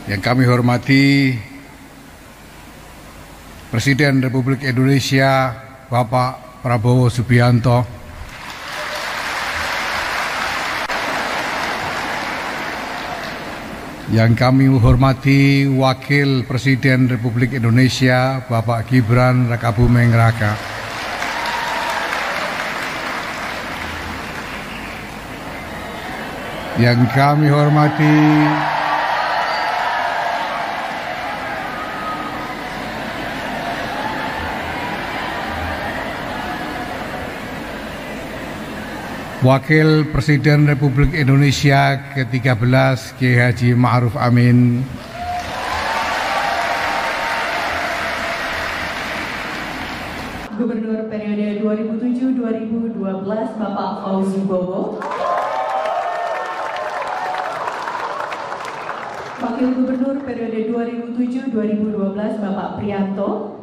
Yang kami hormati Presiden Republik Indonesia Bapak Prabowo Subianto, yang kami hormati Wakil Presiden Republik Indonesia Bapak Gibran Rakabuming Raka, yang kami hormati Wakil Presiden Republik Indonesia ke-13 Kiai Haji Ma'ruf Amin, Gubernur periode 2007-2012 Bapak Fauzi Bowo, Wakil Gubernur periode 2007-2012 Bapak Prianto,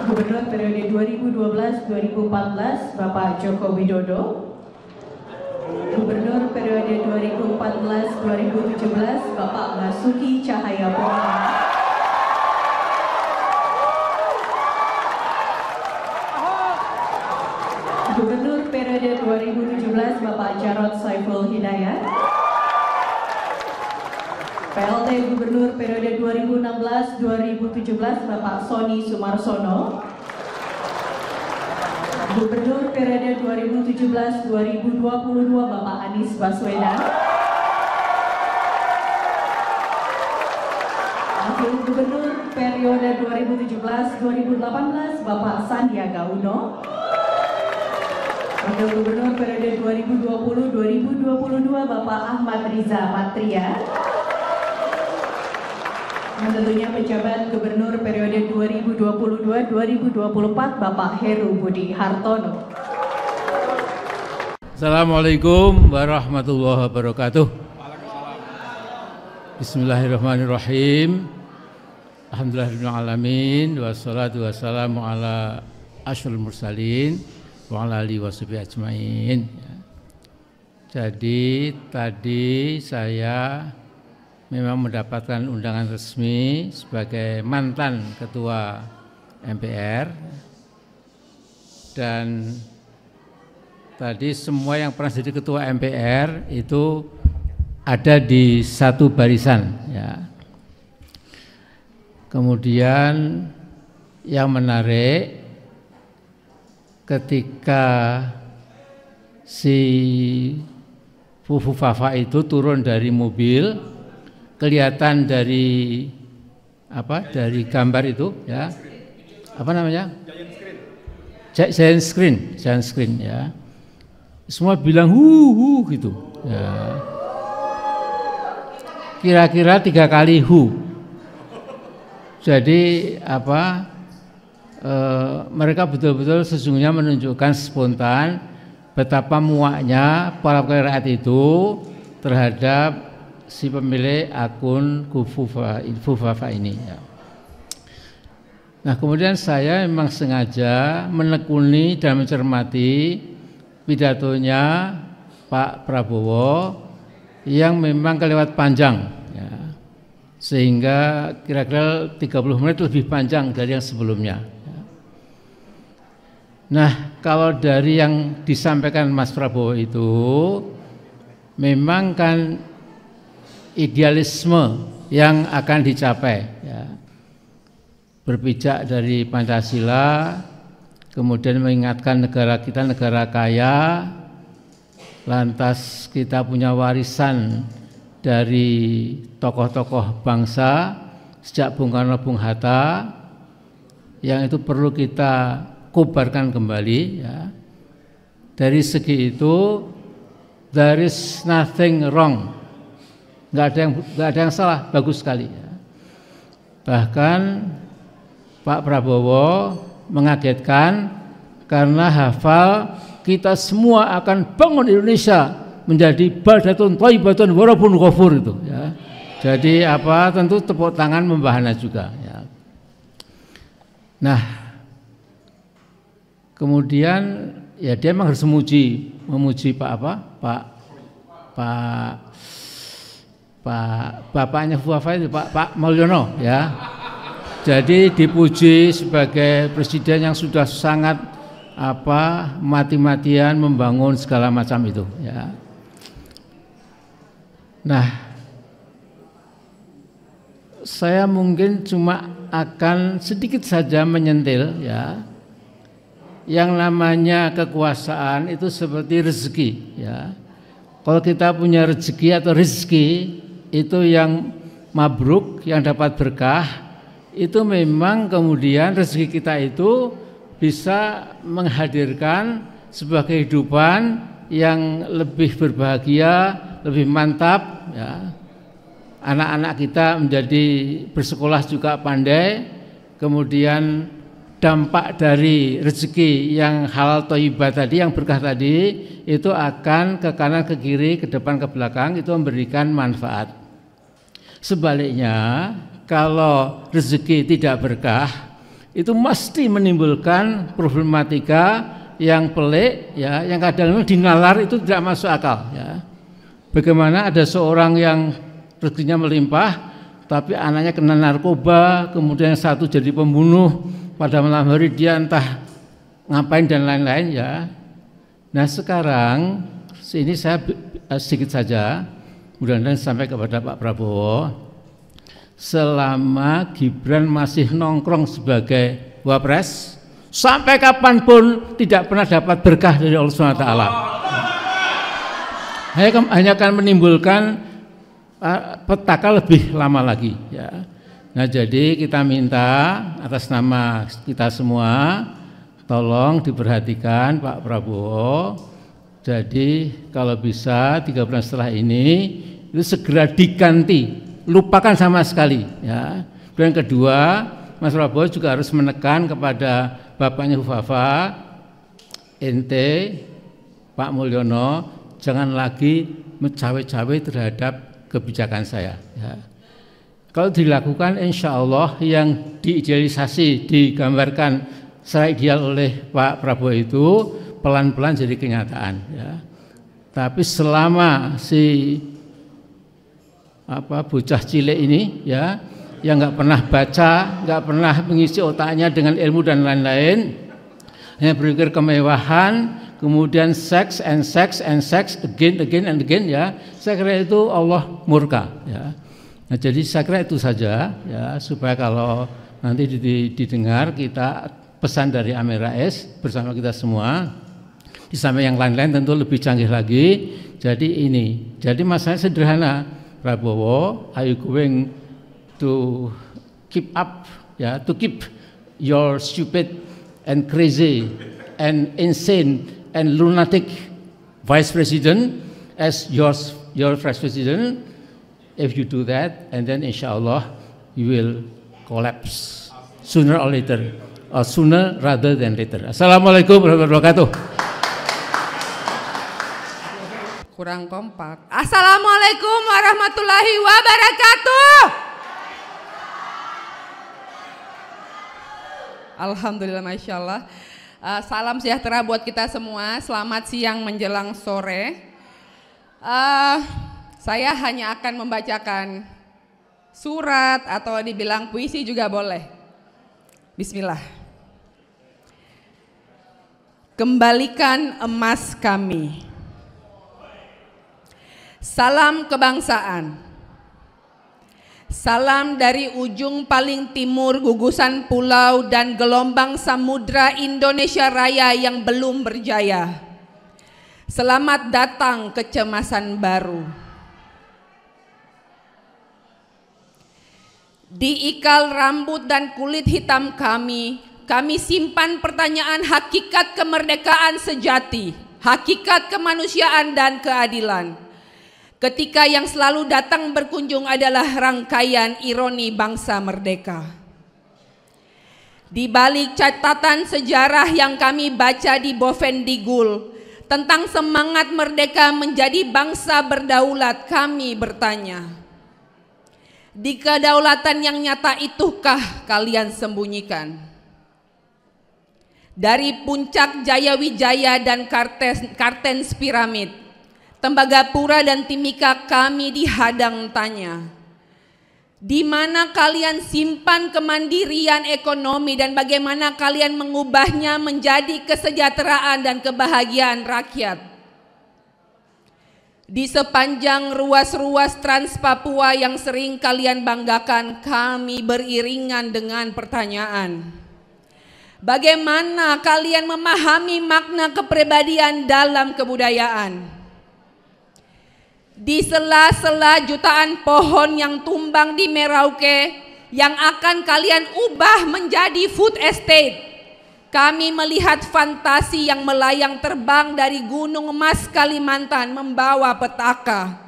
Gubernur periode 2012-2014 Bapak Joko Widodo, Gubernur periode 2014-2017 Bapak Basuki Cahayapurnama, Gubernur periode 2017 Bapak Jarod Saiful Hidayat, PLT Gubernur periode 2016-2017 Bapak Sony Sumarsono, Gubernur periode 2017-2022 Bapak Anies Baswedan, Wakil Gubernur periode 2017-2018 Bapak Sandiaga Uno, Wakil Gubernur periode 2020-2022 Bapak Ahmad Riza Patria, dan tentunya penjabat Gubernur periode 2022-2024 Bapak Heru Budi Hartono. Assalamualaikum warahmatullahi wabarakatuh. Bismillahirrahmanirrahim. Alhamdulillahirabbil alamin, wassalatu wassalamu ala asyrofil mursalin wa ala alihi washabihi ajmain. Jadi tadi saya memang mendapatkan undangan resmi sebagai mantan Ketua MPR, dan tadi semua yang pernah jadi Ketua MPR itu ada di satu barisan, ya. Kemudian yang menarik, ketika si Fufu Fafa itu turun dari mobil, kelihatan dari dari gambar itu, ya, apa namanya, giant screen, ya, semua bilang hu gitu, ya. Kira-kira 3 kali hu. Jadi mereka betul-betul sesungguhnya menunjukkan spontan betapa muaknya para rakyat itu terhadap si pemilik akun Fufafa ini, ya. Nah, kemudian saya memang sengaja menekuni dan mencermati pidatonya Pak Prabowo yang memang kelewat panjang, ya, sehingga kira-kira 30 menit lebih panjang dari yang sebelumnya, ya. Nah, kalau dari yang disampaikan Mas Prabowo itu memang kan idealisme yang akan dicapai, ya. Berpijak dari Pancasila, kemudian mengingatkan negara kita negara kaya, lantas kita punya warisan dari tokoh-tokoh bangsa sejak Bung Karno, Bung Hatta, yang itu perlu kita kobarkan kembali, ya. Dari segi itu there is nothing wrong. Nggak ada yang salah, bagus sekali, ya. Bahkan Pak Prabowo mengagetkan karena hafal kita semua akan bangun Indonesia menjadi baldatun thayyibatun wa rabbun ghafur itu, ya. Jadi tentu tepuk tangan membahana juga, ya. Nah, kemudian ya dia memang harus memuji Pak bapaknya Bu Wafa itu Pak Mulyono ya. Jadi dipuji sebagai presiden yang sudah sangat mati-matian membangun segala macam itu ya. Nah, saya mungkin cuma akan sedikit saja menyentil ya. Yang namanya kekuasaan itu seperti rezeki ya. Kalau kita punya rezeki atau rezeki itu yang mabruk, yang dapat berkah, itu memang kemudian rezeki kita itu bisa menghadirkan sebuah kehidupan yang lebih berbahagia, lebih mantap ya. Anak-anak kita menjadi bersekolah juga pandai, kemudian dampak dari rezeki yang halal thayyibah tadi, yang berkah tadi, itu akan ke kanan, ke kiri, ke depan, ke belakang, itu memberikan manfaat. Sebaliknya, kalau rezeki tidak berkah, itu mesti menimbulkan problematika yang pelik, ya, yang kadang dinalar itu tidak masuk akal. Ya. Bagaimana ada seorang yang rezekinya melimpah, tapi anaknya kena narkoba, kemudian yang satu jadi pembunuh, pada malam hari dia entah ngapain dan lain-lain ya. Nah sekarang ini saya sedikit saja, mudah-mudahan sampai kepada Pak Prabowo. Selama Gibran masih nongkrong sebagai Wapres, sampai kapanpun tidak pernah dapat berkah dari Allah SWT. Hanya akan menimbulkan petaka lebih lama lagi ya. Nah jadi kita minta atas nama kita semua, tolong diperhatikan Pak Prabowo. Jadi kalau bisa 3 bulan setelah ini itu segera diganti, lupakan sama sekali ya. Dan kedua, Mas Prabowo juga harus menekan kepada bapaknya Bu Wafa, ente Pak Mulyono jangan lagi mencawe-cawe terhadap kebijakan saya ya. Kalau dilakukan insya Allah yang diidealisasi, digambarkan secara ideal oleh Pak Prabowo itu pelan-pelan jadi kenyataan ya. Tapi selama si bocah cilik ini ya, yang nggak pernah baca, nggak pernah mengisi otaknya dengan ilmu dan lain-lain, hanya berpikir kemewahan, kemudian seks and sex again and again ya, saya kira itu Allah murka ya. Nah, jadi saya kira itu saja ya, supaya kalau nanti didengar kita pesan dari Amin Rais bersama kita semua, di samping yang lain-lain tentu lebih canggih lagi. Jadi ini, jadi masalahnya sederhana, Prabowo, are you going to keep up ya, to keep your stupid and crazy and insane and lunatic vice president as your vice president? If you do that, and then insyaAllah you will collapse sooner or later, or sooner rather than later. Assalamualaikum warahmatullahi wabarakatuh. Kurang kompak. Assalamualaikum warahmatullahi wabarakatuh. Alhamdulillah, Masya Allah. Salam sejahtera buat kita semua. Selamat siang menjelang sore. Saya hanya akan membacakan surat atau dibilang puisi juga boleh. Bismillah. Kembalikan emas kami. Salam kebangsaan. Salam dari ujung paling timur gugusan pulau dan gelombang samudra Indonesia Raya yang belum berjaya. Selamat datang kecemasan baru. Di ikal rambut dan kulit hitam kami simpan pertanyaan hakikat kemerdekaan sejati, hakikat kemanusiaan dan keadilan. Ketika yang selalu datang berkunjung adalah rangkaian ironi bangsa merdeka. Di balik catatan sejarah yang kami baca di Bovendigul tentang semangat merdeka menjadi bangsa berdaulat, kami bertanya, di kedaulatan yang nyata itukah kalian sembunyikan? Dari puncak Jaya Wijaya dan Kartens piramid, Tembagapura dan Timika kami dihadang tanya, di mana kalian simpan kemandirian ekonomi dan bagaimana kalian mengubahnya menjadi kesejahteraan dan kebahagiaan rakyat? Di sepanjang ruas-ruas Trans Papua yang sering kalian banggakan, kami beriringan dengan pertanyaan, bagaimana kalian memahami makna kepribadian dalam kebudayaan? Di sela-sela jutaan pohon yang tumbang di Merauke yang akan kalian ubah menjadi food estate, kami melihat fantasi yang melayang terbang dari Gunung Emas Kalimantan membawa petaka.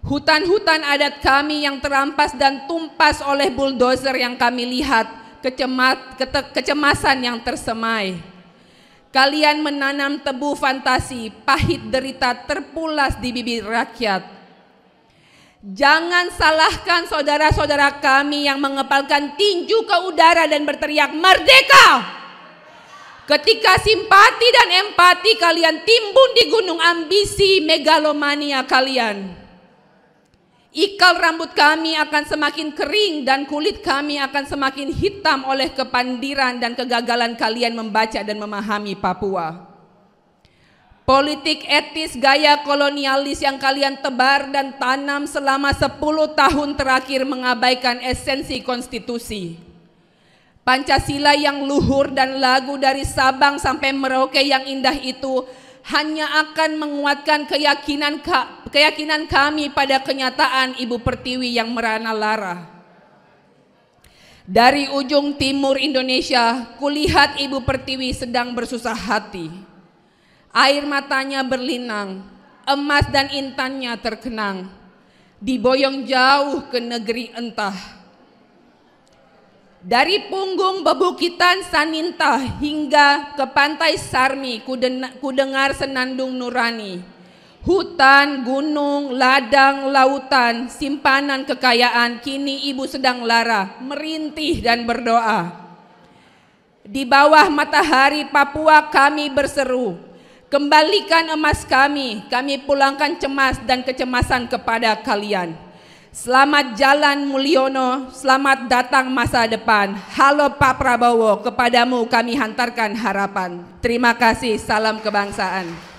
Hutan-hutan adat kami yang terampas dan tumpas oleh bulldozer yang kami lihat, kecemasan yang tersemai. Kalian menanam tebu fantasi, pahit derita terpulas di bibir rakyat. Jangan salahkan saudara-saudara kami yang mengepalkan tinju ke udara dan berteriak merdeka, ketika simpati dan empati kalian timbun di gunung ambisi megalomania kalian. Ikal rambut kami akan semakin kering dan kulit kami akan semakin hitam oleh kepandiran dan kegagalan kalian membaca dan memahami Papua. Politik etis gaya kolonialis yang kalian tebar dan tanam selama 10 tahun terakhir mengabaikan esensi konstitusi. Pancasila yang luhur dan lagu dari Sabang sampai Merauke yang indah itu hanya akan menguatkan keyakinan kami pada kenyataan Ibu Pertiwi yang merana lara. Dari ujung timur Indonesia, kulihat Ibu Pertiwi sedang bersusah hati. Air matanya berlinang, emas dan intannya terkenang, diboyong jauh ke negeri entah. Dari punggung bebukitan Saninta hingga ke pantai Sarmi, ku dengar senandung nurani. Hutan, gunung, ladang, lautan, simpanan kekayaan, kini ibu sedang lara, merintih dan berdoa. Di bawah matahari Papua kami berseru, kembalikan emas kami pulangkan cemas dan kecemasan kepada kalian. Selamat jalan Mulyono, selamat datang masa depan. Halo Pak Prabowo, kepadamu kami hantarkan harapan. Terima kasih, salam kebangsaan.